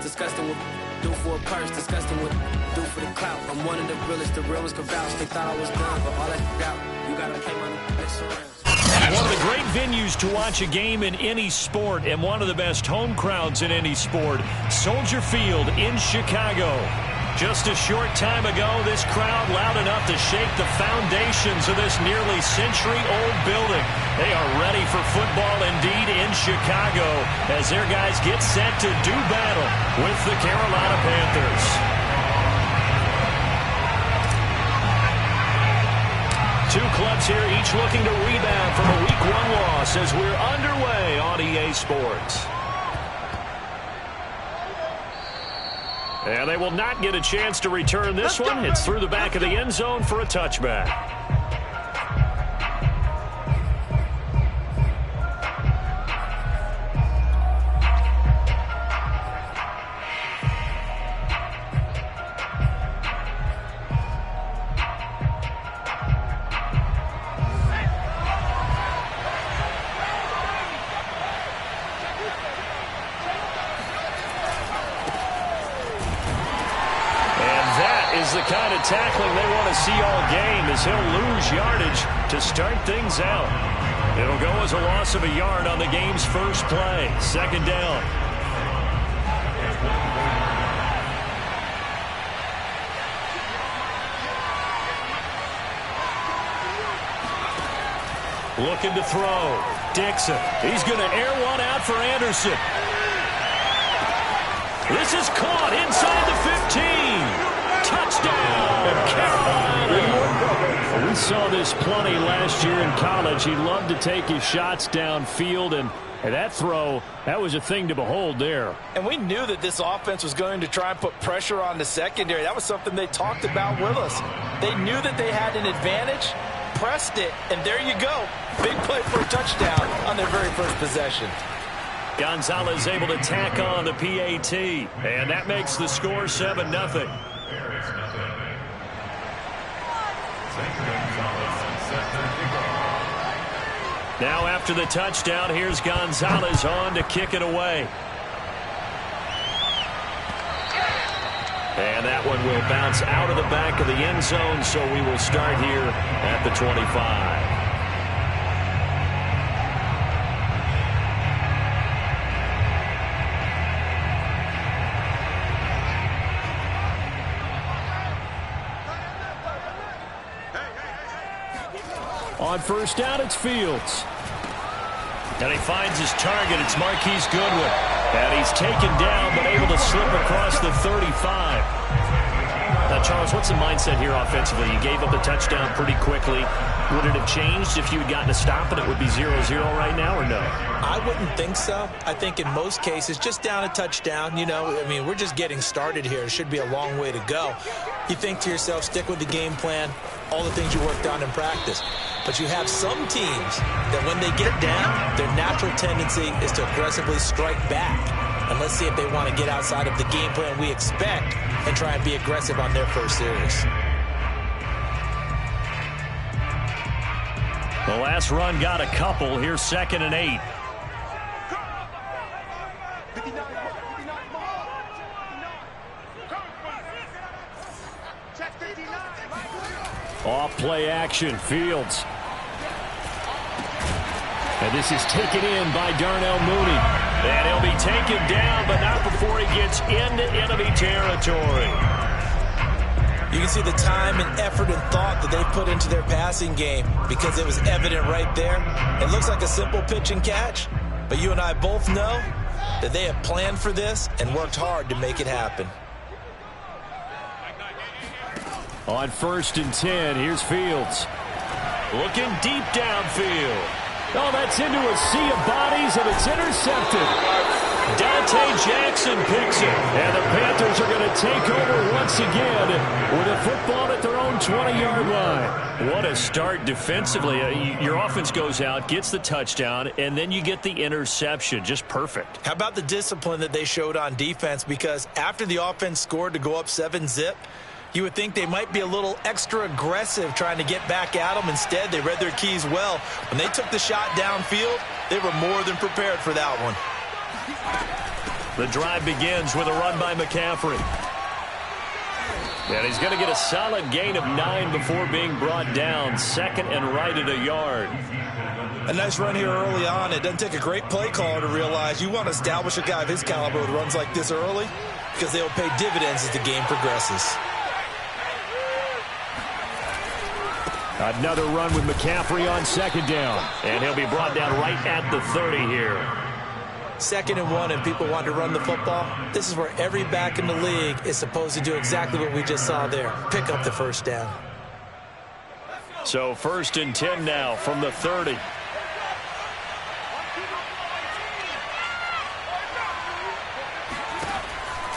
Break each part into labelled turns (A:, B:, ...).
A: disgusting what do for a purse, disgusting what do for the clout. I'm one of the realest, the real ones can vouch. They thought I was done, but all that out. You gotta pay money, that surrounds.
B: One of the great venues to watch a game in any sport and one of the best home crowds in any sport, Soldier Field in Chicago. Just a short time ago, this crowd loud enough to shake the foundations of this nearly century-old building. They are ready for football indeed in Chicago as their guys get set to do battle with the Carolina Panthers. Two clubs here, each looking to rebound from a Week 1 loss as we're underway on EA Sports. And they will not get a chance to return this one. It's through the back of the end zone for a touchback. The kind of tackling they want to see all game as he'll lose yardage to start things out. It'll go as a loss of a yard on the game's first play. Second down. Looking to throw. Dixon. He's going to air one out for Anderson. This is caught inside the 15. Touchdown, Carolina! We saw this plenty last year in college. He loved to take his shots downfield, and that throw, that was a thing to behold there.
C: And we knew that this offense was going to try and put pressure on the secondary. That was something they talked about with us. They knew that they had an advantage, pressed it, and there you go. Big play for a touchdown on their very first possession.
B: Gonzalez able to tack on the PAT, and that makes the score 7-0. Now after the touchdown, here's Gonzalez on to kick it away. And that one will bounce out of the back of the end zone, so we will start here at the 25. On first down, it's Fields. And he finds his target. It's Marquise Goodwin. And he's taken down, but able to slip across the 35. Now, Charles, what's the mindset here offensively? You gave up a touchdown pretty quickly. Would it have changed if you had gotten a stop and it would be 0-0 right now, or no?
D: I wouldn't think so. I think in most cases, just down a touchdown, you know, I mean, we're just getting started here. It should be a long way to go. You think to yourself, stick with the game plan, all the things you worked on in practice. But you have some teams that when they get down, their natural tendency is to aggressively strike back. And let's see if they want to get outside of the game plan we expect and try and be aggressive on their first series.
B: The last run got a couple. Here's 2nd and 8. Off play action, Fields. And this is taken in by Darnell Mooney. And he'll be taken down, but not before he gets into enemy territory.
D: You can see the time and effort and thought that they put into their passing game because it was evident right there. It looks like a simple pitch and catch, but you and I both know that they have planned for this and worked hard to make it happen.
B: On 1st and 10, here's Fields. Looking deep downfield. Oh, that's into a sea of bodies, and it's intercepted. Dante Jackson picks it, and the Panthers are going to take over once again with a football at their own 20-yard line. What a start defensively. Your offense goes out, gets the touchdown, and then you get the interception. Just perfect.
D: How about the discipline that they showed on defense? Because after the offense scored to go up 7-zip, you would think they might be a little extra aggressive trying to get back at them. Instead, they read their keys well. When they took the shot downfield, they were more than prepared for that one.
B: The drive begins with a run by McCaffrey. And he's going to get a solid gain of 9 before being brought down. Second and right at a yard.
D: A nice run here early on. It doesn't take a great play caller to realize you want to establish a guy of his caliber with runs like this early because they'll pay dividends as the game progresses.
B: Another run with McCaffrey on second down. And he'll be brought down right at the 30 here.
D: 2nd and 1 and people want to run the football. This is where every back in the league is supposed to do exactly what we just saw there. Pick up the first down.
B: So 1st and 10 now from the 30.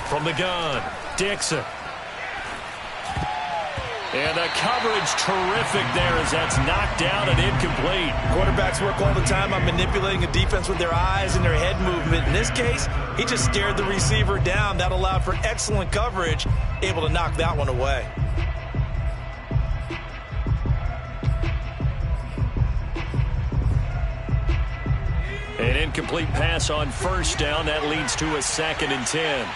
B: From the gun, Dixon. And the coverage terrific there as that's knocked down and incomplete.
D: Quarterbacks work all the time on manipulating a defense with their eyes and their head movement. In this case, he just stared the receiver down. That allowed for excellent coverage, able to knock that one away.
B: An incomplete pass on first down. That leads to a 2nd and 10.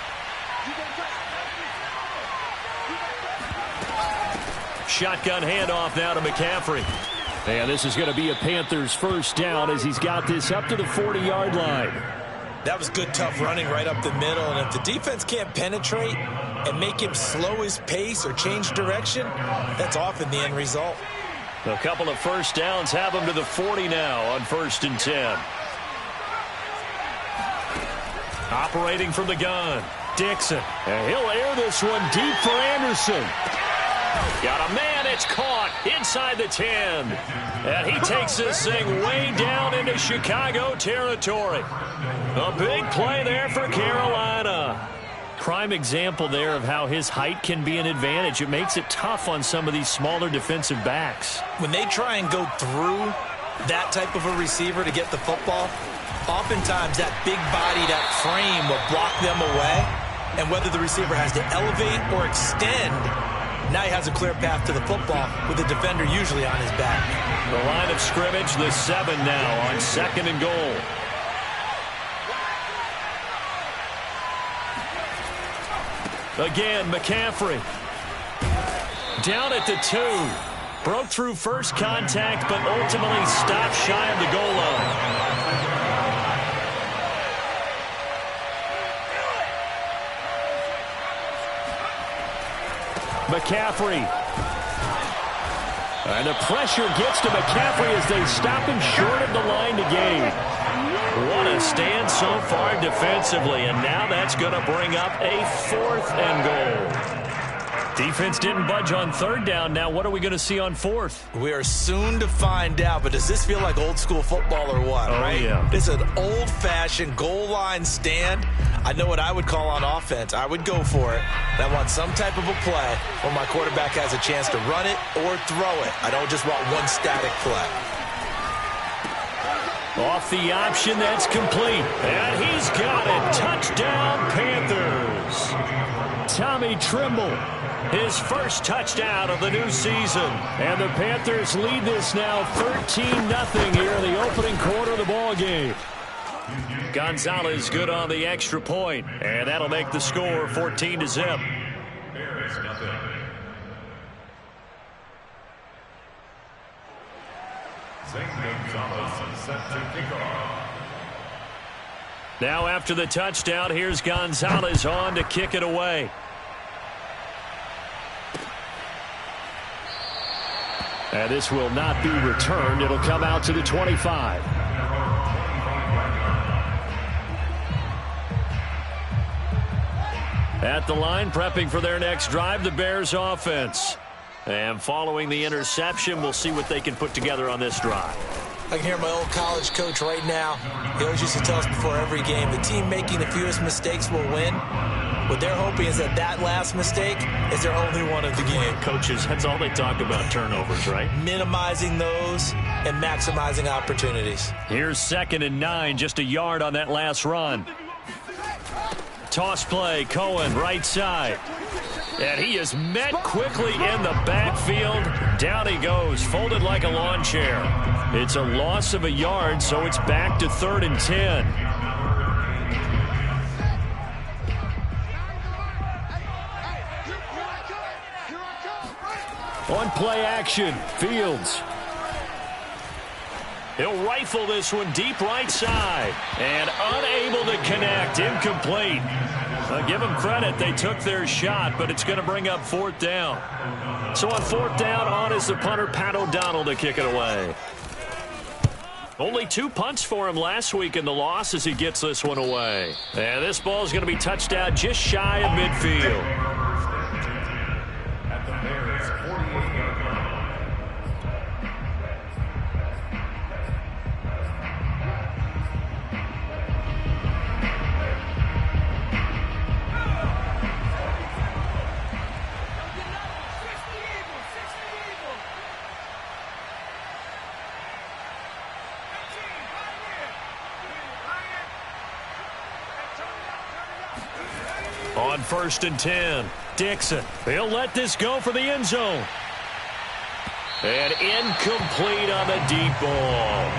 B: Shotgun handoff now to McCaffrey. And this is going to be a Panthers first down as he's got this up to the 40-yard line.
D: That was good, tough running right up the middle. And if the defense can't penetrate and make him slow his pace or change direction, that's often the end result.
B: A couple of first downs have him to the 40 now on 1st and 10. Operating from the gun, Dixon. And he'll air this one deep for Anderson. Got a man, it's caught inside the 10. And he takes this thing way down into Chicago territory. A big play there for Carolina. Prime example there of how his height can be an advantage. It makes it tough on some of these smaller defensive backs.
D: When they try and go through that type of a receiver to get the football, oftentimes that big body, that frame will block them away. And whether the receiver has to elevate or extend, now he has a clear path to the football with the defender usually on his back.
B: The line of scrimmage, the 7 now on 2nd and goal. Again, McCaffrey. Down at the 2. Broke through first contact, but ultimately stopped shy of the goal line. McCaffrey. And the pressure gets to McCaffrey as they stop him short of the line to gain. What a stand so far defensively, and now that's going to bring up a 4th and goal. Defense didn't budge on 3rd down. Now what are we going to see on 4th?
D: We are soon to find out, but does this feel like old school football or what, right?
B: Yeah.
D: This is an old-fashioned goal line stand. I know what I would call on offense. I would go for it. I want some type of a play where my quarterback has a chance to run it or throw it. I don't just want one static play.
B: Off the option, that's complete. And he's got it. Touchdown, Panthers. Tommy Trimble, his first touchdown of the new season. And the Panthers lead this now 13-0 here in the opening quarter of the ball game. Gonzalez good on the extra point, and that'll make the score 14-0. Now after the touchdown, here's Gonzalez on to kick it away. And this will not be returned. It'll come out to the 25. At the line, prepping for their next drive, the Bears offense. And following the interception, we'll see what they can put together on this drive.
D: I can hear my old college coach right now. He always used to tell us before every game, the team making the fewest mistakes will win. What they're hoping is that that last mistake is their only one of the game.
B: Coaches, that's all they talk about, turnovers, right?
D: Minimizing those and maximizing opportunities.
B: Here's 2nd and 9, just a yard on that last run. Toss play, Cohen, right side. And he is met quickly in the backfield. Down he goes, folded like a lawn chair. It's a loss of a yard, so it's back to 3rd and 10. On play action, Fields. He'll rifle this one deep right side. And unable to connect. Incomplete. Give them credit. They took their shot, but it's going to bring up 4th down. So on 4th down, on is the punter, Pat O'Donnell, to kick it away. Only 2 punts for him last week in the loss as he gets this one away. And this ball is going to be touched out just shy of midfield. On 1st and 10, Dixon. He'll let this go for the end zone. And incomplete on the deep ball.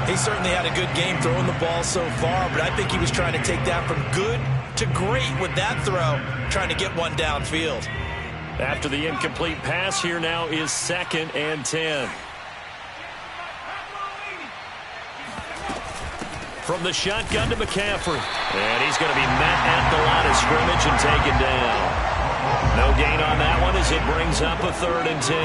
D: He certainly had a good game throwing the ball so far, but I think he was trying to take that from good to great with that throw, trying to get one downfield.
B: After the incomplete pass, here now is 2nd and 10. From the shotgun to McCaffrey. And he's going to be met at the line of scrimmage and taken down. No gain on that one as it brings up a 3rd and 10.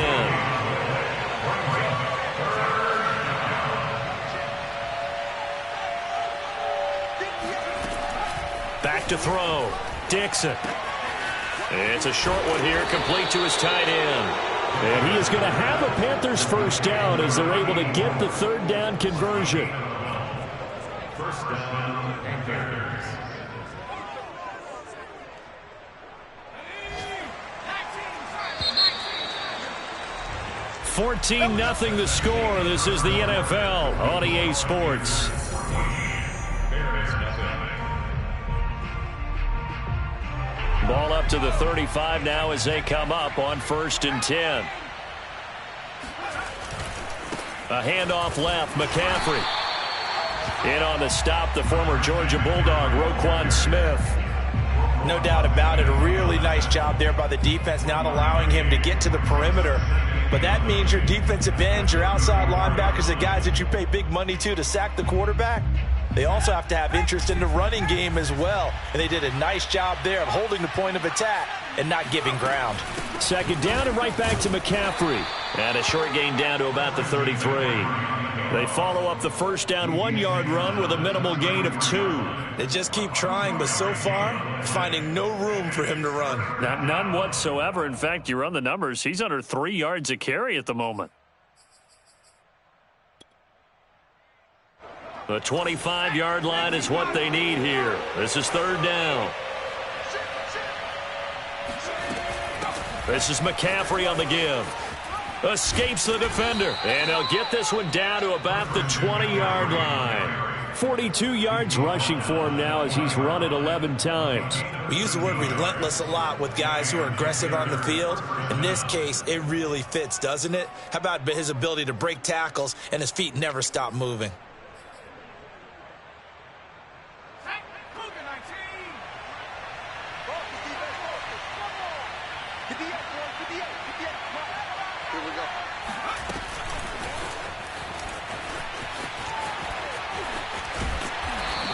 B: Back to throw. Dixon. It's a short one here, complete to his tight end. And he is going to have a Panthers 1st down as they're able to get the 3rd down conversion.
E: 1st down, Panthers.
B: 14-0 the score. This is the NFL on EA Sports. Ball up to the 35 now as they come up on 1st and 10. A handoff left, McCaffrey. In on the stop, the former Georgia Bulldog, Roquan Smith.
D: No doubt about it. A really nice job there by the defense, not allowing him to get to the perimeter. But that means your defensive ends, your outside linebackers, the guys that you pay big money to sack the quarterback, they also have to have interest in the running game as well. And they did a nice job there of holding the point of attack and not giving ground.
B: 2nd down and right back to McCaffrey. And a short gain down to about the 33. They follow up the 1st down 1-yard run with a minimal gain of 2.
D: They just keep trying, but so far, finding no room for him to run.
B: None whatsoever. In fact, you run the numbers, he's under 3 yards a carry at the moment. The 25-yard line is what they need here. This is 3rd down. This is McCaffrey on the give. Escapes the defender. And he'll get this one down to about the 20-yard line. 42 yards rushing for him now as he's run it 11 times.
D: We use the word relentless a lot with guys who are aggressive on the field. In this case, it really fits, doesn't it? How about his ability to break tackles and his feet never stop moving?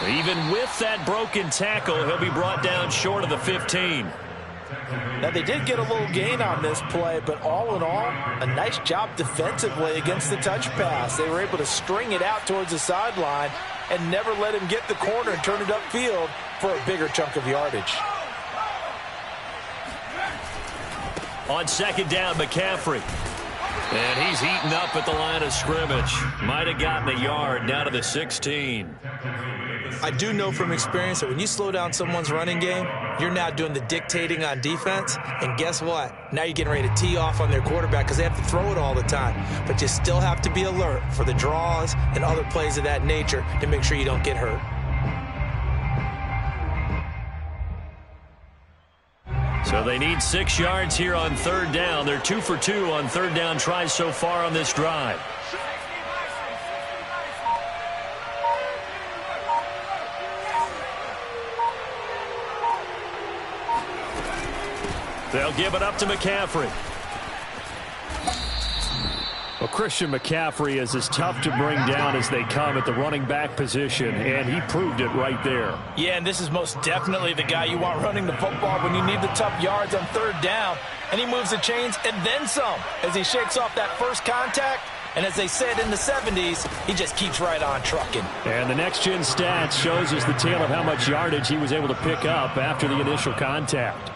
B: Even with that broken tackle, he'll be brought down short of the 15.
D: Now, they did get a little gain on this play, but all in all, a nice job defensively against the touch pass. They were able to string it out towards the sideline and never let him get the corner and turn it upfield for a bigger chunk of yardage.
B: On 2nd down, McCaffrey. And he's eaten up at the line of scrimmage. Might have gotten a yard down to the 16.
D: I do know from experience that when you slow down someone's running game, you're now doing the dictating on defense. And guess what? Now you're getting ready to tee off on their quarterback because they have to throw it all the time. But you still have to be alert for the draws and other plays of that nature to make sure you don't get hurt.
B: So they need 6 yards here on 3rd down. They're 2 for 2 on 3rd down tries so far on this drive. They'll give it up to McCaffrey. Christian McCaffrey is as tough to bring down as they come at the running back position, and he proved it right there.
D: Yeah, and this is most definitely the guy you want running the football when you need the tough yards on third down. And he moves the chains and then some as he shakes off that first contact. And as they said in the 70s, he just keeps right on trucking.
B: And the next-gen stats shows us the tale of how much yardage he was able to pick up after the initial contact.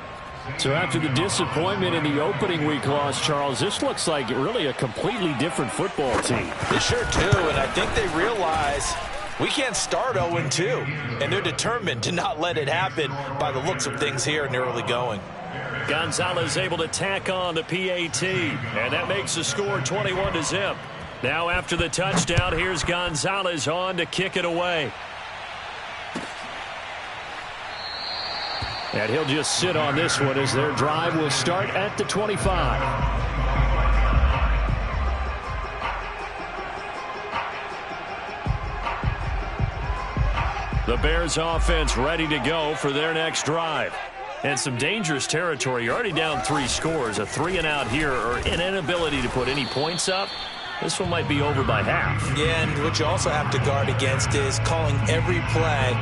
B: So after the disappointment in the opening week loss, Charles, this looks like really a completely different football team.
D: They sure do, and I think they realize we can't start 0-2. And they're determined to not let it happen by the looks of things here in the early going.
B: Gonzalez able to tack on the PAT, and that makes the score 21-0. Now after the touchdown, here's Gonzalez on to kick it away. And he'll just sit on this one as their drive will start at the 25. The Bears offense ready to go for their next drive. And some dangerous territory. You're already down 3 scores. A 3-and-out here or an inability to put any points up. This one might be over by half.
D: Yeah, and what you also have to guard against is calling every play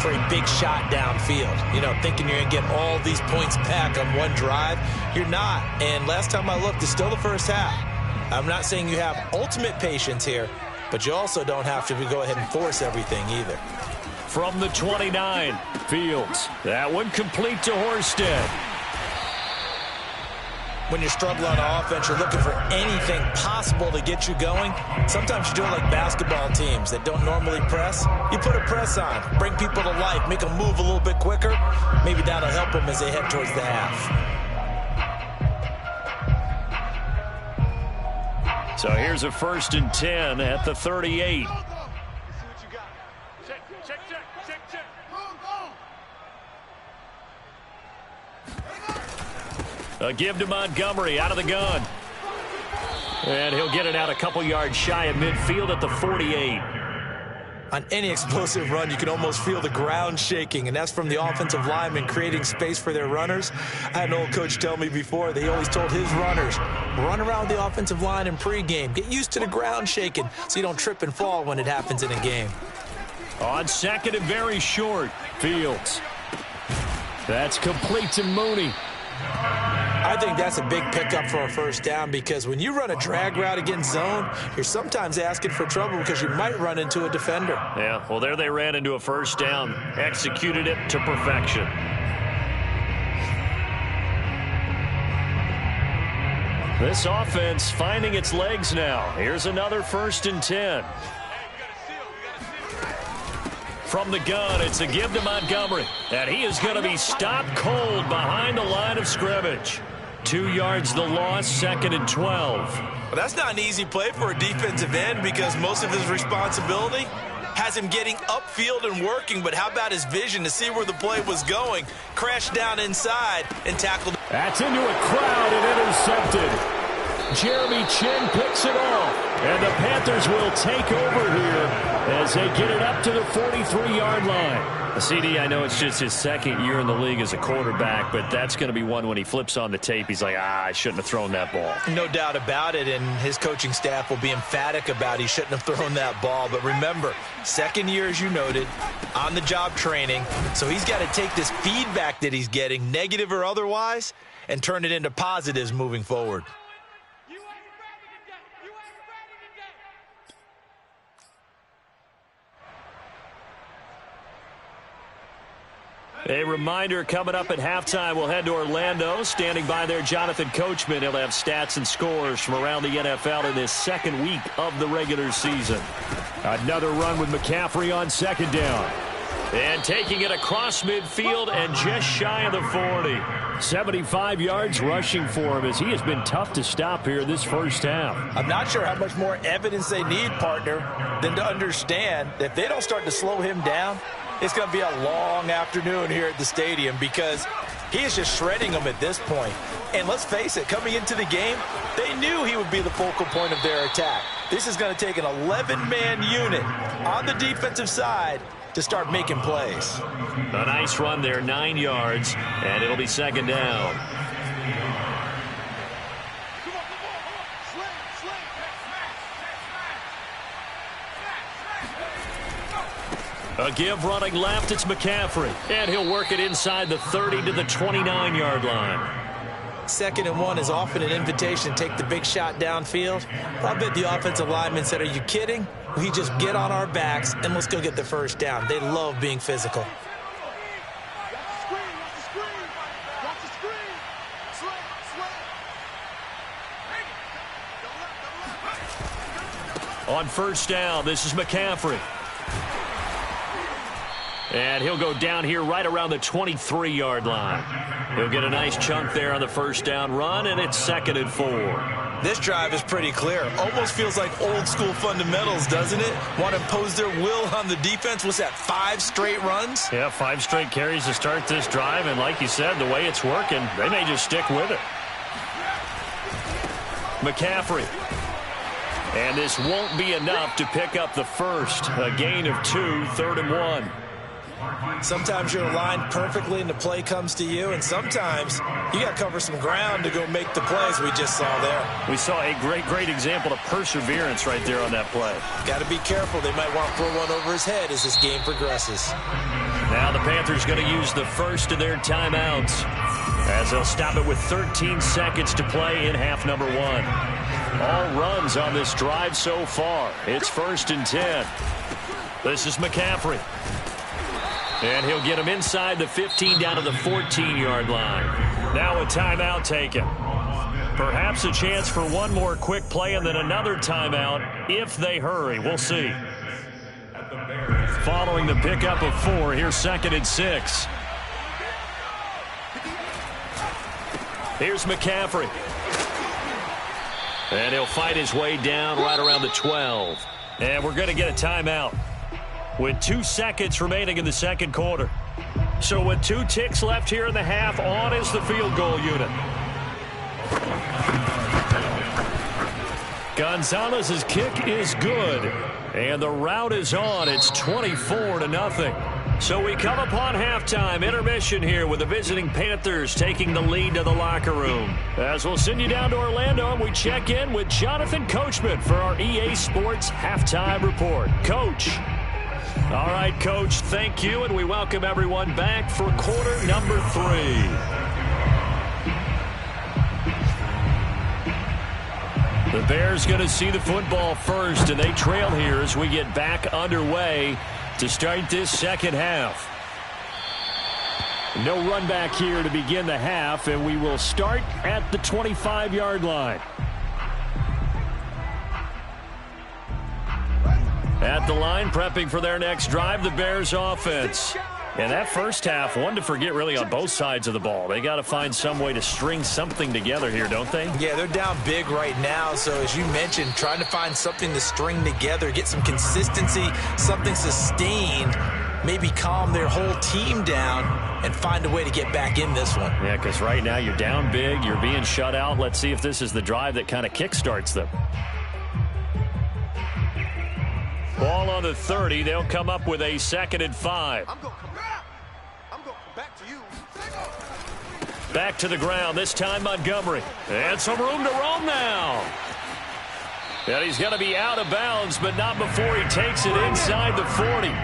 D: for a big shot downfield. You know, thinking you're going to get all these points back on one drive. You're not. And last time I looked, it's still the first half. I'm not saying you have ultimate patience here, but you also don't have to go ahead and force everything either.
B: From the 29, Fields. That one complete to Horsted.
D: When you're struggling on offense, you're looking for anything possible to get you going. Sometimes you do it like basketball teams that don't normally press. You put a press on, bring people to life, make them move a little bit quicker. Maybe that'll help them as they head towards the half.
B: So here's a 1st and 10 at the 38. A give to Montgomery out of the gun. And he'll get it out a couple yards shy of midfield at the 48.
D: On any explosive run, you can almost feel the ground shaking, and that's from the offensive linemen creating space for their runners. I had an old coach tell me before that he always told his runners, run around the offensive line in pregame. Get used to the ground shaking so you don't trip and fall when it happens in a game.
B: On second and very short, Fields. That's complete to Mooney.
D: I think that's a big pickup for a first down because when you run a drag route against zone, you're sometimes asking for trouble because you might run into a defender.
B: Yeah, well, there they ran into a first down. Executed it to perfection. This offense finding its legs now. Here's another 1st and 10. From the gun, it's a give to Montgomery. And he is going to be stopped cold behind the line of scrimmage. 2 yards the loss, 2nd and 12.
D: Well, that's not an easy play for a defensive end because most of his responsibility has him getting upfield and working. But how about his vision to see where the play was going? Crashed down inside and tackled.
B: That's into a crowd and intercepted. Jeremy Chin picks it off, and the Panthers will take over here as they get it up to the 43-yard line. CD, I know it's just his 2nd year in the league as a quarterback, but that's going to be one when he flips on the tape. He's like, I shouldn't have thrown that ball.
D: No doubt about it, and his coaching staff will be emphatic about he shouldn't have thrown that ball. But remember, 2nd year, as you noted, on-the-job training, so he's got to take this feedback that he's getting, negative or otherwise, and turn it into positives moving forward.
B: A reminder coming up at halftime, we'll head to Orlando. Standing by there, Jonathan Coachman. He'll have stats and scores from around the NFL in this 2nd week of the regular season. Another run with McCaffrey on 2nd down. And taking it across midfield and just shy of the 40. 75 yards rushing for him as he has been tough to stop here this first half.
D: I'm not sure how much more evidence they need, partner, than to understand that if they don't start to slow him down, it's going to be a long afternoon here at the stadium because he is just shredding them at this point. And let's face it, coming into the game, they knew he would be the focal point of their attack. This is going to take an 11-man unit on the defensive side to start making plays.
B: A nice run there, 9 yards, and it'll be 2nd down. A give running left, it's McCaffrey. And he'll work it inside the 30 to the 29-yard line.
D: 2nd and 1 is often an invitation to take the big shot downfield. I bet the offensive lineman said, are you kidding? We just get on our backs and let's go get the first down. They love being physical.
B: On 1st down, this is McCaffrey. And he'll go down here right around the 23-yard line. He'll get a nice chunk there on the 1st down run, and it's 2nd and 4.
D: This drive is pretty clear. Almost feels like old-school fundamentals, doesn't it? Want to impose their will on the defense. What's that, 5 straight runs?
B: Yeah, 5 straight carries to start this drive, and like you said, the way it's working, they may just stick with it. McCaffrey. And this won't be enough to pick up the first. A gain of 2, 3rd and 1.
D: Sometimes you're aligned perfectly and the play comes to you, and sometimes you got to cover some ground to go make the plays we just saw there.
B: We saw a great example of perseverance right there on that play.
D: Got to be careful. They might want to throw one over his head as this game progresses.
B: Now the Panthers going to use the first of their timeouts as they'll stop it with 13 seconds to play in half number 1. All runs on this drive so far. It's 1st and 10. This is McCaffrey. And he'll get him inside the 15 down to the 14-yard line. Now a timeout taken. Perhaps a chance for one more quick play and then another timeout if they hurry. We'll see. Following the pickup of 4, here's 2nd and 6. Here's McCaffrey. And he'll fight his way down right around the 12. And we're going to get a timeout with 2 seconds remaining in the 2nd quarter. So with 2 ticks left here in the half, on is the field goal unit. Gonzalez's kick is good. And the route is on. It's 24-0. So we come upon halftime, intermission here with the visiting Panthers taking the lead to the locker room. As we'll send you down to Orlando, and we check in with Jonathan Coachman for our EA Sports Halftime Report. Coach. All right, Coach, thank you, and we welcome everyone back for quarter number 3. The Bears going to see the football first, and they trail here as we get back underway to start this 2nd half. No run back here to begin the half, and we will start at the 25-yard line. At the line, prepping for their next drive, the Bears offense. And that first half, one to forget really on both sides of the ball. They got to find some way to string something together here, don't they?
D: Yeah, they're down big right now. So as you mentioned, trying to find something to string together, get some consistency, something sustained, maybe calm their whole team down and find a way to get back in this one.
B: Yeah, because right now you're down big, you're being shut out. Let's see if this is the drive that kind of kickstarts them. Ball on the 30. They'll come up with a 2nd and 5.
F: I'm going to come back to you.
B: Back to the ground, this time Montgomery. And some room to roam now. And he's going to be out of bounds, but not before he takes it inside the 40.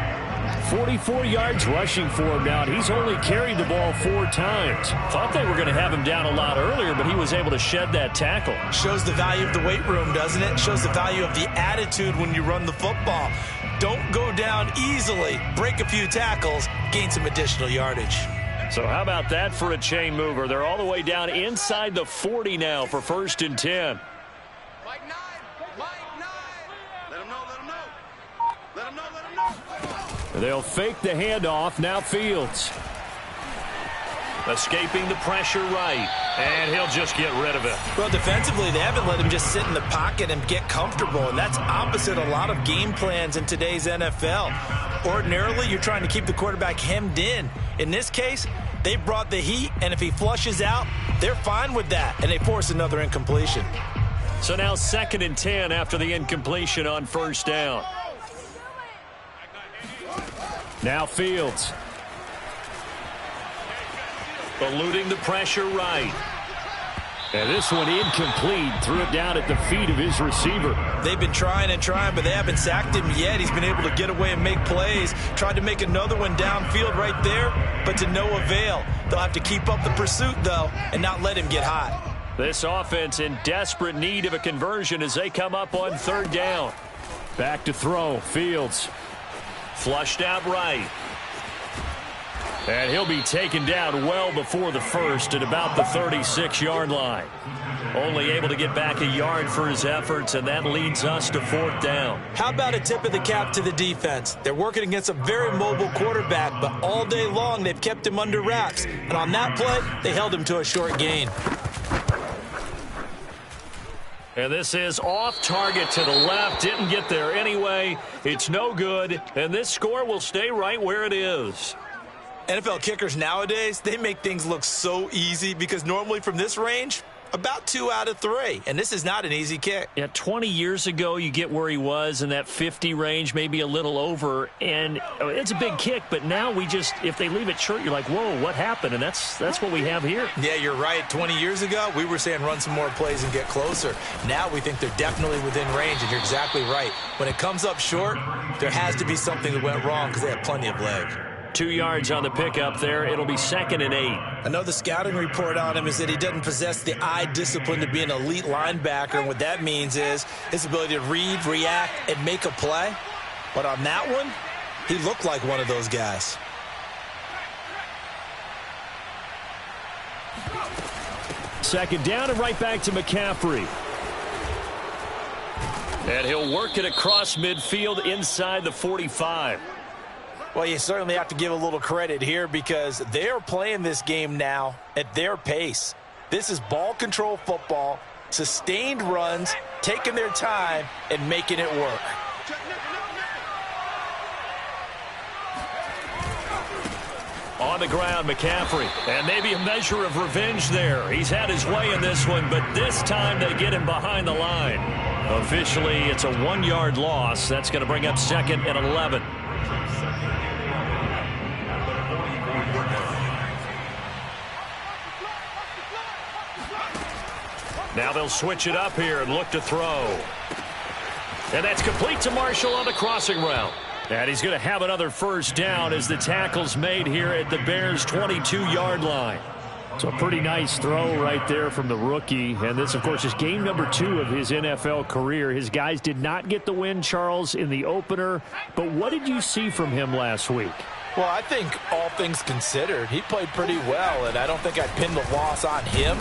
B: 44 yards rushing for him now. He's only carried the ball 4 times. Thought they were going to have him down a lot earlier, but he was able to shed that tackle.
D: Shows the value of the weight room, doesn't it? Shows the value of the attitude when you run the football. Don't go down easily. Break a few tackles. Gain some additional yardage.
B: So how about that for a chain mover? They're all the way down inside the 40 now for 1st and 10.
F: Mike 9. Let him know. Let him know.
B: They'll fake the handoff. Now Fields. Escaping the pressure right. And he'll just get rid of it.
D: Well, defensively, they haven't let him just sit in the pocket and get comfortable. And that's opposite a lot of game plans in today's NFL. Ordinarily, you're trying to keep the quarterback hemmed in. In this case, they brought the heat. And if he flushes out, they're fine with that. And they force another incompletion.
B: So now 2nd and 10 after the incompletion on 1st down. Now Fields. Eluding the pressure right. And this one incomplete. Threw it down at the feet of his receiver.
D: They've been trying and trying, but they haven't sacked him yet. He's been able to get away and make plays. Tried to make another one downfield right there, but to no avail. They'll have to keep up the pursuit, though, and not let him get hot.
B: This offense in desperate need of a conversion as they come up on 3rd down. Back to throw. Fields. Flushed out right. And he'll be taken down well before the first at about the 36-yard line. Only able to get back a yard for his efforts, and that leads us to 4th down.
D: How about a tip of the cap to the defense? They're working against a very mobile quarterback, but all day long they've kept him under wraps. And on that play, they held him to a short gain.
B: And this is off target to the left. Didn't get there anyway. It's no good, and this score will stay right where it is.
D: NFL kickers nowadays, they make things look so easy because normally from this range, about 2 out of 3. And this is not an easy kick.
B: Yeah, 20 years ago, you get where he was in that 50 range, maybe a little over. And it's a big kick, but now we just, if they leave it short, you're like, whoa, what happened? And that's what we have here.
D: Yeah, you're right. 20 years ago, we were saying run some more plays and get closer. Now we think they're definitely within range, and you're exactly right. When it comes up short, there has to be something that went wrong because they have plenty of leg.
B: 2 yards on the pickup there. It'll be 2nd and 8.
D: I know the scouting report on him is that he doesn't possess the eye discipline to be an elite linebacker, and what that means is his ability to read, react, and make a play. But on that one, he looked like one of those guys.
B: Second down and right back to McCaffrey. And he'll work it across midfield inside the 45.
D: Well, you certainly have to give a little credit here because they are playing this game now at their pace. This is ball control football, sustained runs, taking their time, and making it work.
B: On the ground, McCaffrey. And maybe a measure of revenge there. He's had his way in this one, but this time they get him behind the line. Officially, it's a 1-yard loss. That's going to bring up 2nd and 11. Now they'll switch it up here and look to throw. And that's complete to Marshall on the crossing route. And he's going to have another first down as the tackle's made here at the Bears' 22-yard line. So a pretty nice throw right there from the rookie. And this, of course, is game number 2 of his NFL career. His guys did not get the win, Charles, in the opener. But what did you see from him last week?
D: Well, I think all things considered, he played pretty well, and I don't think I'd pin the loss on him.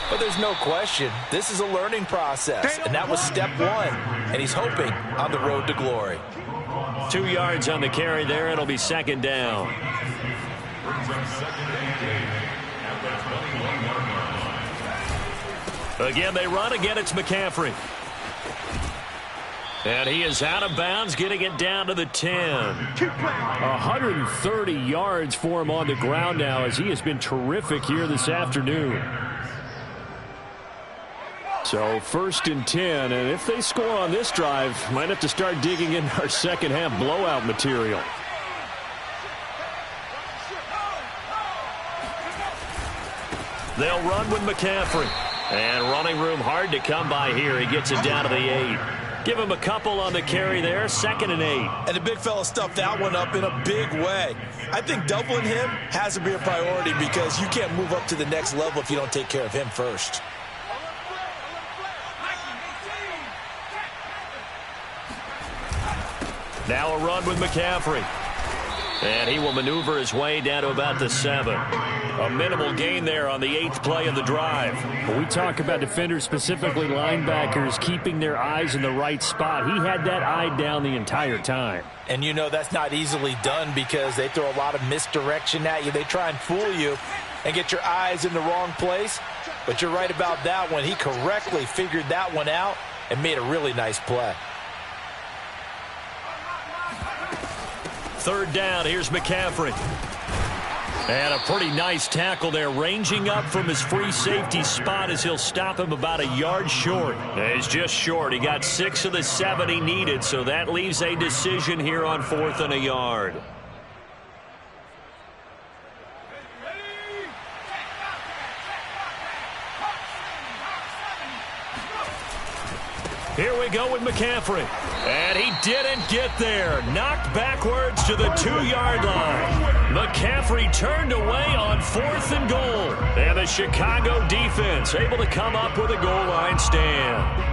D: But there's no question, this is a learning process, and that was step 1, and he's hoping on the road to glory.
B: 2 yards on the carry there. It'll be 2nd down. Again, they run. Again, it's McCaffrey. And he is out of bounds, getting it down to the 10. 130 yards for him on the ground now as he has been terrific here this afternoon. So 1st and 10, and if they score on this drive, might have to start digging in our second half blowout material. They'll run with McCaffrey. And running room hard to come by here. He gets it down to the 8. Give him a couple on the carry there. 2nd and 8.
D: And the big fella stuffed that one up in a big way. I think doubling him has to be a priority because you can't move up to the next level if you don't take care of him first.
B: Now a run with McCaffrey. And he will maneuver his way down to about the 7. A minimal gain there on the 8th play of the drive.
G: When we talk about defenders, specifically linebackers, keeping their eyes in the right spot, he had that eye down the entire time.
D: And you know that's not easily done because they throw a lot of misdirection at you. They try and fool you and get your eyes in the wrong place. But you're right about that one. He correctly figured that one out and made a really nice play.
B: 3rd down, here's McCaffrey. And a pretty nice tackle there, ranging up from his free safety spot as he'll stop him about a yard short. He's just short. He got 6 of the 7 he needed, so that leaves a decision here on 4th and a yard. Here we go with McCaffrey. And he didn't get there. Knocked backwards to the 2-yard line. McCaffrey turned away on 4th and goal. And the Chicago defense able to come up with a goal line stand.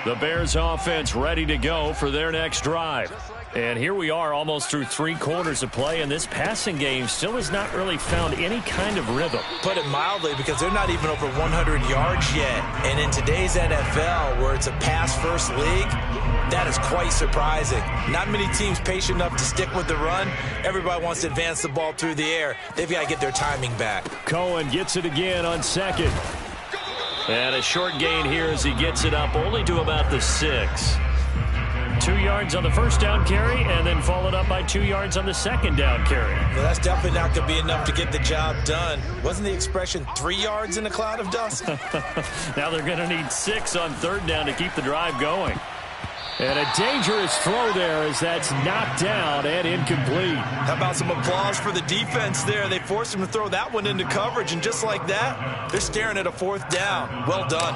B: The Bears offense ready to go for their next drive. And here we are almost through 3 quarters of play, and this passing game still has not really found any kind of rhythm.
D: Put it mildly, because they're not even over 100 yards yet. And in today's NFL, where it's a pass-first league, that is quite surprising. Not many teams patient enough to stick with the run. Everybody wants to advance the ball through the air. They've got to get their timing back.
B: Cohen gets it again on 2nd. And a short gain here as he gets it up only to about the 6. 2 yards on the first down carry, and then followed up by 2 yards on the second down carry.
D: Well, that's definitely not going to be enough to get the job done. Wasn't the expression 3 yards in a cloud of dust?
B: Now they're going to need 6 on 3rd down to keep the drive going. And a dangerous throw there as that's knocked down and incomplete.
D: How about some applause for the defense there? They forced him to throw that one into coverage, and just like that, they're staring at a 4th down. Well done.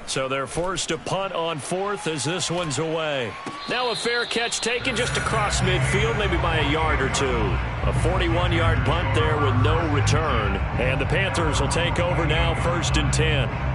B: So they're forced to punt on 4th as this one's away. Now a fair catch taken just across midfield, maybe by a yard or 2. A 41-yard punt there with no return. And the Panthers will take over now 1st and 10.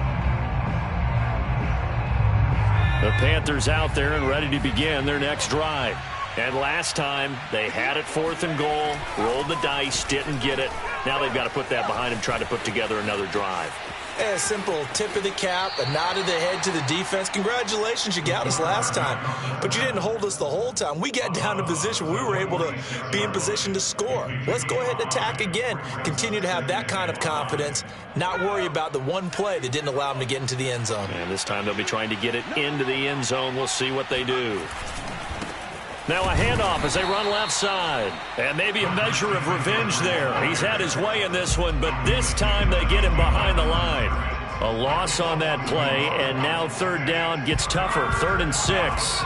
B: The Panthers out there and ready to begin their next drive. And last time, they had it 4th and goal, rolled the dice, didn't get it. Now they've got to put that behind them, try to put together another drive.
D: A simple tip of the cap, a nod of the head to the defense. Congratulations, you got us last time. But you didn't hold us the whole time. We got down to position. We were able to be in position to score. Let's go ahead and attack again. Continue to have that kind of confidence. Not worry about the one play that didn't allow them to get into the end zone.
B: And this time they'll be trying to get it into the end zone. We'll see what they do. Now a handoff as they run left side. And maybe a measure of revenge there. He's had his way in this one, but this time they get him behind the line. A loss on that play, and now 3rd down gets tougher. 3rd and 6.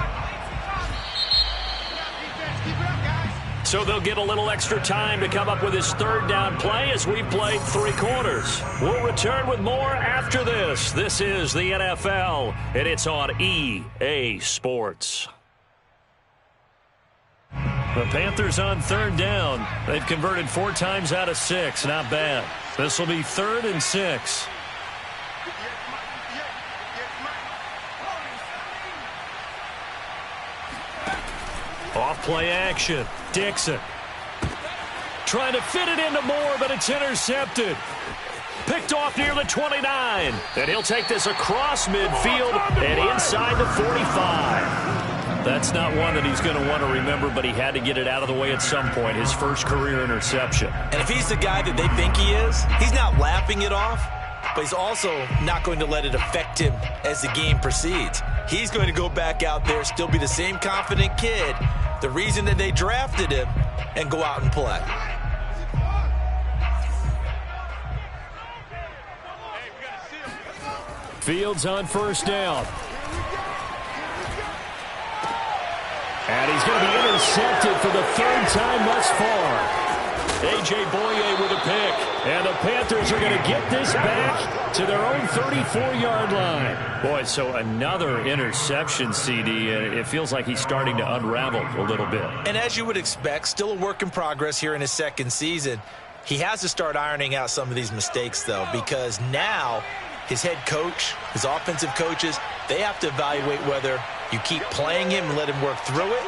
B: So they'll get a little extra time to come up with his 3rd down play as we played 3 quarters. We'll return with more after this. This is the NFL, and it's on EA Sports. The Panthers on 3rd down. They've converted 4 times out of 6. Not bad. This will be 3rd and 6. Off play action. Dixon. Trying to fit it into Moore, but it's intercepted. Picked off near the 29. And he'll take this across midfield and inside the 45. That's not one that he's going to want to remember, but he had to get it out of the way at some point. His first career interception.
D: And if he's the guy that they think he is, he's not laughing it off, but he's also not going to let it affect him as the game proceeds. He's going to go back out there, still be the same confident kid, the reason that they drafted him, and go out and play.
B: Fields on 1st down. And he's going to be intercepted for the 3rd time thus far. A.J. Boye with a pick. And the Panthers are going to get this back to their own 34-yard line. Boy, so another interception, CD, and it feels like he's starting to unravel a little bit.
D: And as you would expect, still a work in progress here in his 2nd season. He has to start ironing out some of these mistakes, though, because now his head coach, his offensive coaches, they have to evaluate whether you keep playing him and let him work through it,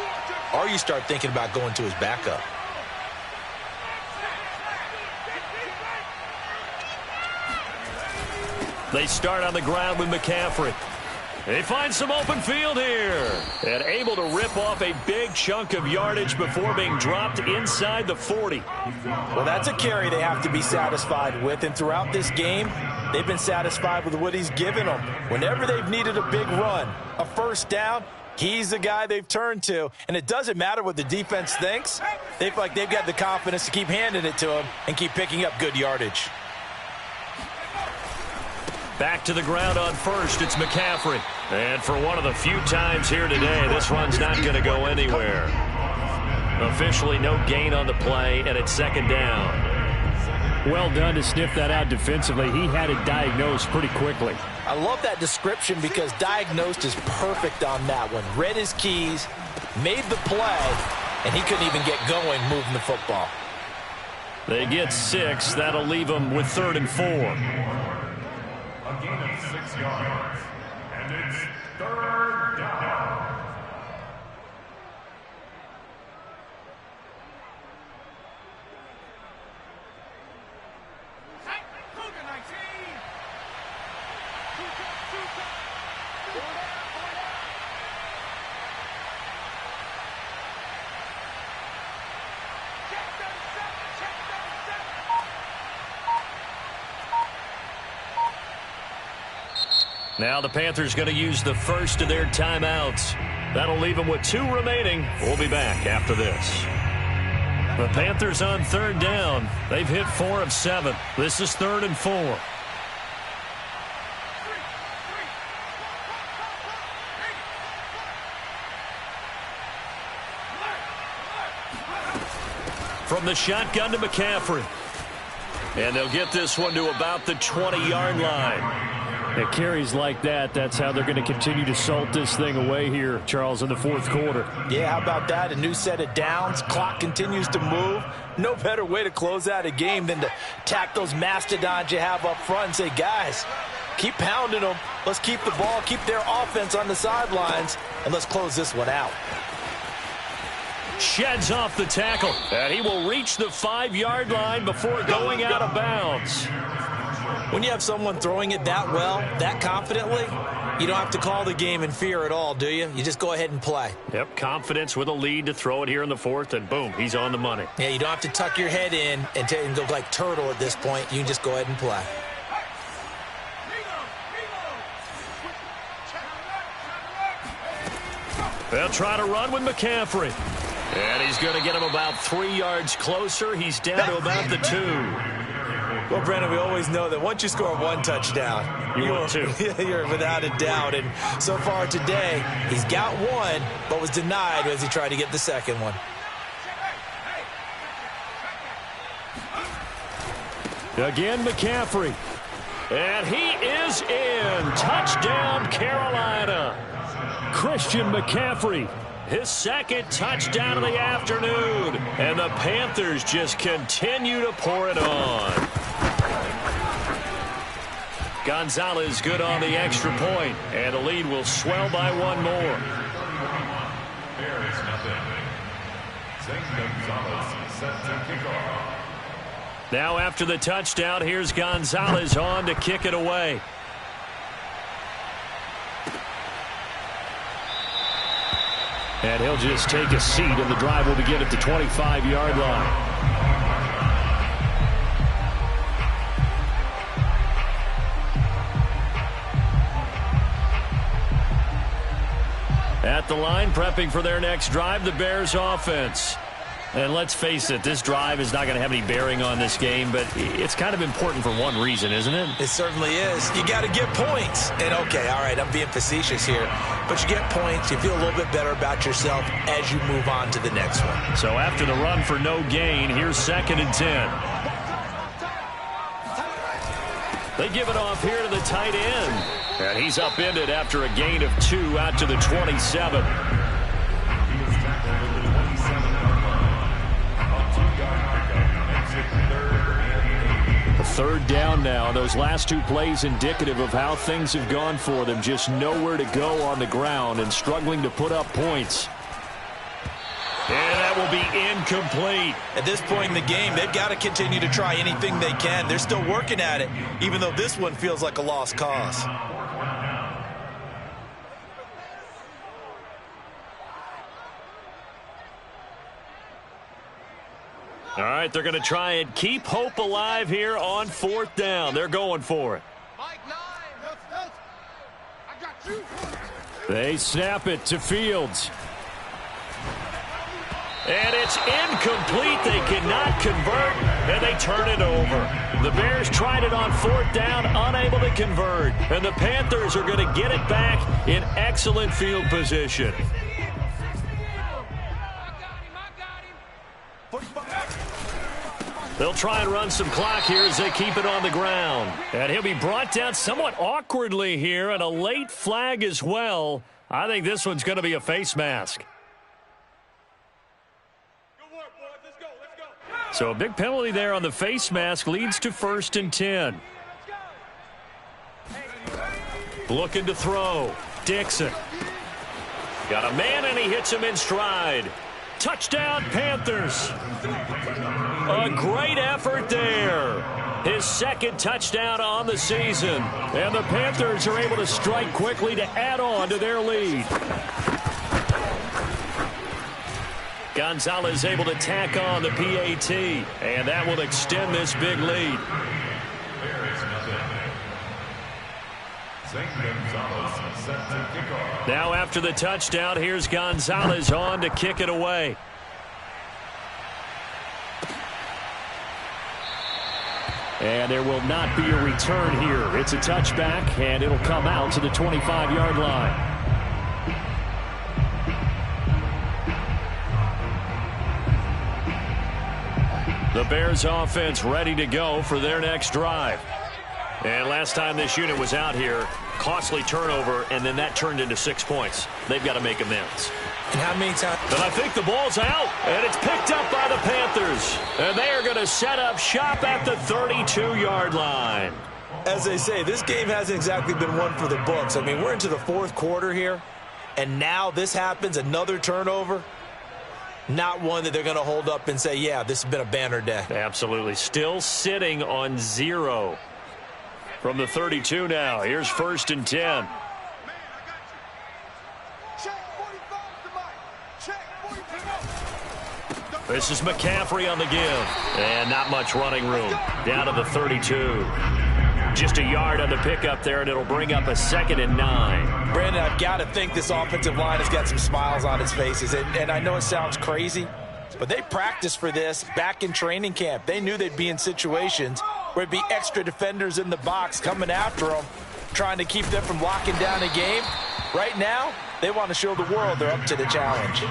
D: or you start thinking about going to his backup.
B: They start on the ground with McCaffrey. They find some open field here. And able to rip off a big chunk of yardage before being dropped inside the 40.
D: Well, that's a carry they have to be satisfied with. And throughout this game, they've been satisfied with what he's given them. Whenever they've needed a big run, a 1st down, he's the guy they've turned to. And it doesn't matter what the defense thinks. They feel like they've got the confidence to keep handing it to him and keep picking up good yardage.
B: Back to the ground on first. It's McCaffrey. And for one of the few times here today, this run's not going to go anywhere. Officially no gain on the play, and it's second down.
G: Well done to sniff that out defensively. He had it diagnosed pretty quickly.
C: I love that description because diagnosed is perfect on that one. Read his keys, made the play, and he couldn't even get going moving the football.
B: They get 6. That'll leave them with 3rd and 4.
E: A gain of 6 yards. And it's 3rd down.
B: Now the Panthers going to use the first of their timeouts. That'll leave them with 2 remaining. We'll be back after this. The Panthers on 3rd down. They've hit 4 of 7. This is 3rd and 4. From the shotgun to McCaffrey. And they'll get this one to about the 20-yard line.
G: It carries like that. That's how they're going to continue to salt this thing away here, Charles, in the 4th quarter.
C: Yeah, how about that? A new set of downs. Clock continues to move. No better way to close out a game than to tack those mastodons you have up front and say, guys, keep pounding them. Let's keep the ball, keep their offense on the sidelines, and let's close this one out.
B: Sheds off the tackle, and he will reach the 5-yard line before going out of bounds.
D: When you have someone throwing it that well, that confidently, you don't have to call the game in fear at all, do you? You just go ahead and play.
B: Yep, confidence with a lead to throw it here in the 4th, and boom, he's on the money.
D: Yeah, you don't have to tuck your head in and go like turtle at this point. You can just go ahead and play.
B: They'll try to run with McCaffrey. And he's going to get him about 3 yards closer. He's down to about the 2.
D: Well, Brandon, we always know that once you score 1 touchdown, you're without a doubt. And so far today, he's got 1, but was denied as he tried to get the second one.
B: Again, McCaffrey. And he is in. Touchdown, Carolina.
G: Christian McCaffrey.
B: His 2nd touchdown of the afternoon. And the Panthers just continue to pour it on. Gonzalez good on the extra point, and the lead will swell by 1 more.
E: There is nothing. Zane Gonzalez set to kick off.
B: Now after the touchdown, here's Gonzalez on to kick it away.
G: And he'll just take a seat, and the drive will begin at the 25-yard line.
B: At the line, prepping for their next drive, the Bears offense. And let's face it, this drive is not going to have any bearing on this game, but it's kind of important for one reason, isn't it?
D: It certainly is. You got to get points. And, okay, all right, I'm being facetious here. But you get points, you feel a little bit better about yourself as you move on to the next one.
B: So after the run for no gain, here's 2nd and 10. They give it off here to the tight end. And he's upended after a gain of 2 out to the 27.
G: Third down now. Those last 2 plays indicative of how things have gone for them. Just nowhere to go on the ground and struggling to put up points.
B: And that will be incomplete.
D: At this point in the game, they've got to continue to try anything they can. They're still working at it, even though this one feels like a lost cause.
B: All right, they're going to try and keep hope alive here on 4th down. They're going for it.
G: They snap it to Fields.
B: And it's incomplete. They cannot convert, and they turn it over. The Bears tried it on 4th down, unable to convert. And the Panthers are going to get it back in excellent field position. They'll try and run some clock here as they keep it on the ground. And he'll be brought down somewhat awkwardly here, and a late flag as well. I think this one's going to be a face mask. So a big penalty there on the face mask leads to 1st and 10. Looking to throw. Dixon. Got a man, and he hits him in stride. Touchdown, Panthers. A great effort there. His 2nd touchdown on the season. And the Panthers are able to strike quickly to add on to their lead. Gonzalez able to tack on the PAT, and that will extend this big lead. Now after the touchdown, here's Gonzalez on to kick it away. And there will not be a return here. It's a touchback, and it'll come out to the 25-yard line. The Bears offense ready to go for their next drive. And last time this unit was out here, costly turnover, and then that turned into 6 points. They've got to make amends.
D: And how many times?
B: And I think the ball's out, and it's picked up by the Panthers. And they are going to set up shop at the 32-yard line.
D: As they say, this game hasn't exactly been one for the books. I mean, we're into the 4th quarter here, and now this happens, another turnover. Not one that they're going to hold up and say, yeah, this has been a banner day.
B: Absolutely. Still sitting on 0 from the 32 now. Here's 1st and 10. This is McCaffrey on the give. And not much running room. Down to the 32. Just a yard on the pickup there, and it'll bring up a 2nd and 9.
C: Brandon, I've got to think this offensive line has got some smiles on its faces. And I know it sounds crazy, but they practiced for this back in training camp. They knew they'd be in situations where it'd be extra defenders in the box coming after them, trying to keep them from locking down a game. Right now, they want to show the world they're up to the challenge.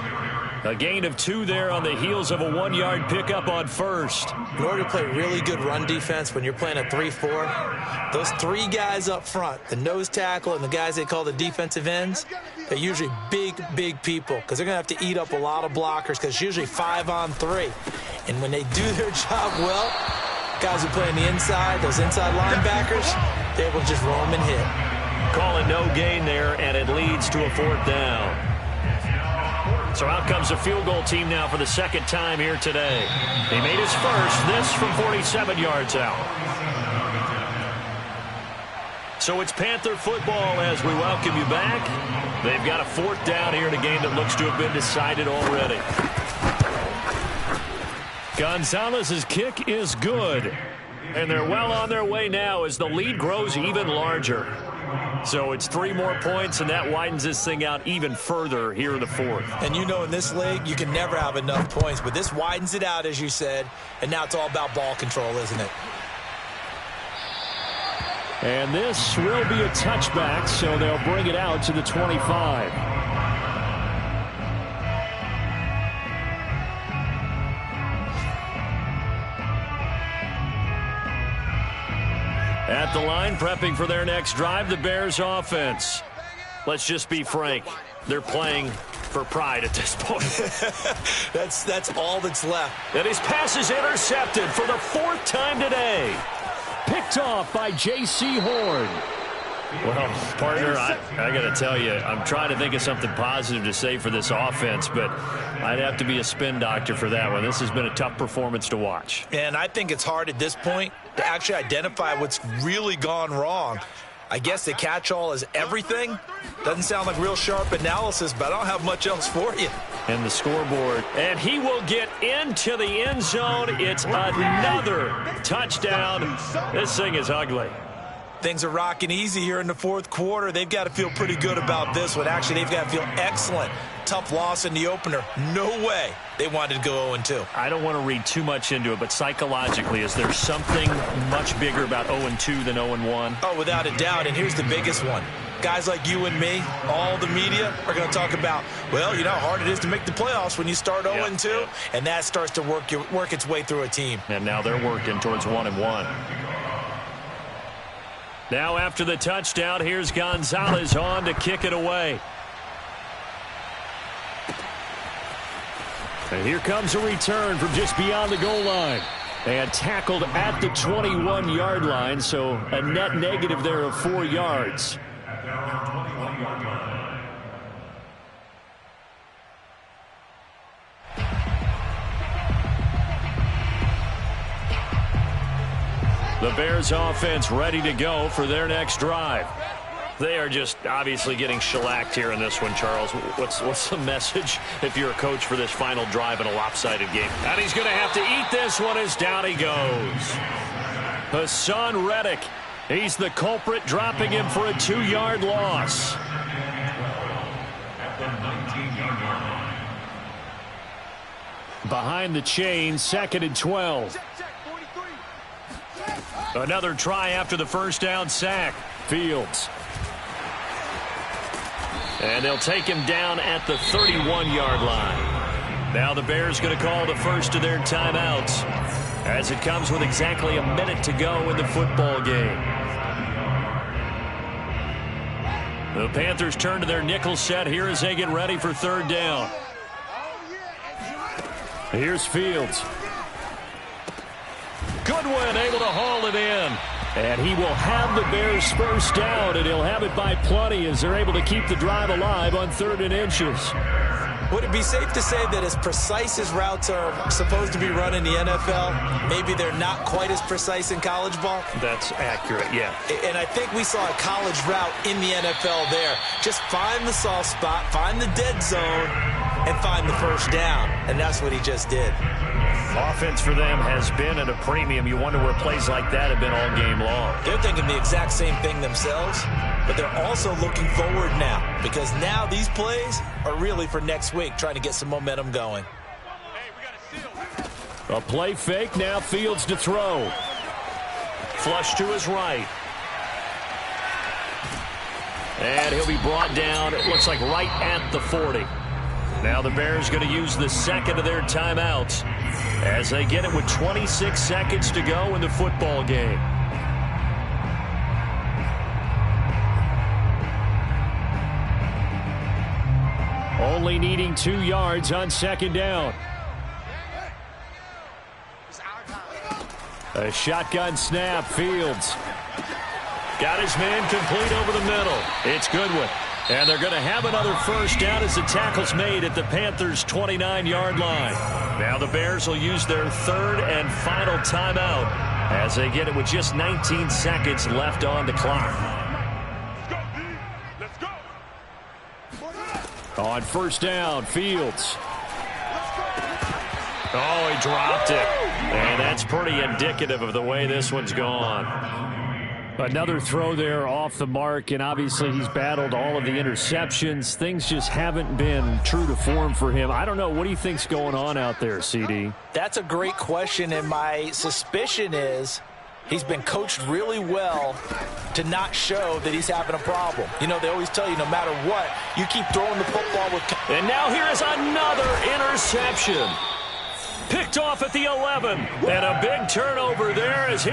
B: A gain of 2 there on the heels of a 1-yard pickup on 1st.
D: In order to play really good run defense when you're playing a 3-4, those 3 guys up front, the nose tackle and the guys they call the defensive ends, they're usually big people because they're going to have to eat up a lot of blockers because it's usually 5-on-3. And when they do their job well, guys who play on the inside, those inside linebackers, they're able to just roam and hit.
B: Calling no gain there, and it leads to a 4th down. So out comes the field goal team now for the 2nd time here today. He made his first, this from 47 yards out. So it's Panther football as we welcome you back. They've got a 4th down here in a game that looks to have been decided already. Gonzalez's kick is good. And they're well on their way now as the lead grows even larger. So it's 3 more points, and that widens this thing out even further here in the 4th.
D: And you know in this league, you can never have enough points, but this widens it out, as you said, and now it's all about ball control, isn't it?
G: And this will be a touchback, so they'll bring it out to the 25.
B: At the line, prepping for their next drive, the Bears offense. Let's just be frank. They're playing for pride at this point.
D: That's all that's left.
B: And his pass is intercepted for the 4th time today.
G: Picked off by J.C. Horn.
B: Well, partner, I got to tell you, I'm trying to think of something positive to say for this offense, but I'd have to be a spin doctor for that one. This has been a tough performance to watch.
D: And I think it's hard at this point to actually identify what's really gone wrong. I guess the catch-all is everything. Doesn't sound like real sharp analysis, but I don't have much else for you.
B: And the scoreboard. And he will get into the end zone. It's another touchdown. This thing is ugly.
D: Things are rocking easy here in the fourth quarter. They've got to feel pretty good about this one. Actually, they've got to feel excellent. Tough loss in the opener. No way they wanted to go 0-2.
B: I don't want to read too much into it, but psychologically, is there something much bigger about 0-2 than 0-1?
D: Oh, without a doubt, and here's the biggest one. Guys like you and me, all the media, are going to talk about, well, you know how hard it is to make the playoffs when you start 0-2, and that starts to work its way through a team.
B: And now they're working towards 1-1. Now after the touchdown, here's Gonzalez on to kick it away. And here comes a return from just beyond the goal line. And tackled at the 21-yard line, so a net negative there of 4 yards. The Bears offense ready to go for their next drive. They are just obviously getting shellacked here in this one, Charles. What's the message if you're a coach for this final drive in a lopsided game? And he's going to have to eat this one as down he goes. Hassan Reddick, he's the culprit, dropping him for a 2-yard loss.
E: At the 19-yard line.
B: Behind the chain, 2nd and 12. Another try after the first down sack. Fields. And they'll take him down at the 31-yard line. Now the Bears going to call the first of their timeouts as it comes with exactly a minute to go in the football game. The Panthers turn to their nickel set here as they get ready for 3rd down. Here's Fields. Goodwin able to haul it in. And he will have the Bears first down, and he'll have it by plenty as they're able to keep the drive alive on 3rd and inches.
D: Would it be safe to say that as precise as routes are supposed to be run in the NFL, maybe they're not quite as precise in college ball?
B: That's accurate, yeah.
D: And I think we saw a college route in the NFL there. Just find the soft spot, find the dead zone, and find the first down. And that's what he just did.
B: Offense for them has been at a premium. You wonder where plays like that have been all game long.
D: They're thinking the exact same thing themselves, but they're also looking forward now because now these plays are really for next week, trying to get some momentum going.
B: A play fake, now Fields to throw. Flush to his right. And he'll be brought down, it looks like right at the 40. Now the Bears going to use the second of their timeouts as they get it with 26 seconds to go in the football game. Only needing 2 yards on 2nd down. A shotgun snap, Fields. Got his man complete over the middle. It's Goodwin. And they're going to have another first down as the tackle's made at the Panthers' 29-yard line. Now the Bears will use their 3rd and final timeout as they get it with just 19 seconds left on the clock.
E: Let's go.
B: On first down, Fields. Oh, he dropped it. And that's pretty indicative of the way this one's gone. Another throw there off the mark, and obviously he's battled all of the interceptions. Things just haven't been true to form for him. I don't know. What do you think's going on out there, CD?
D: That's a great question, and my suspicion is he's been coached really well to not show that he's having a problem. You know, they always tell you no matter what, you keep throwing the football with...
B: And now here is another interception. Picked off at the 11. And a big turnover there as he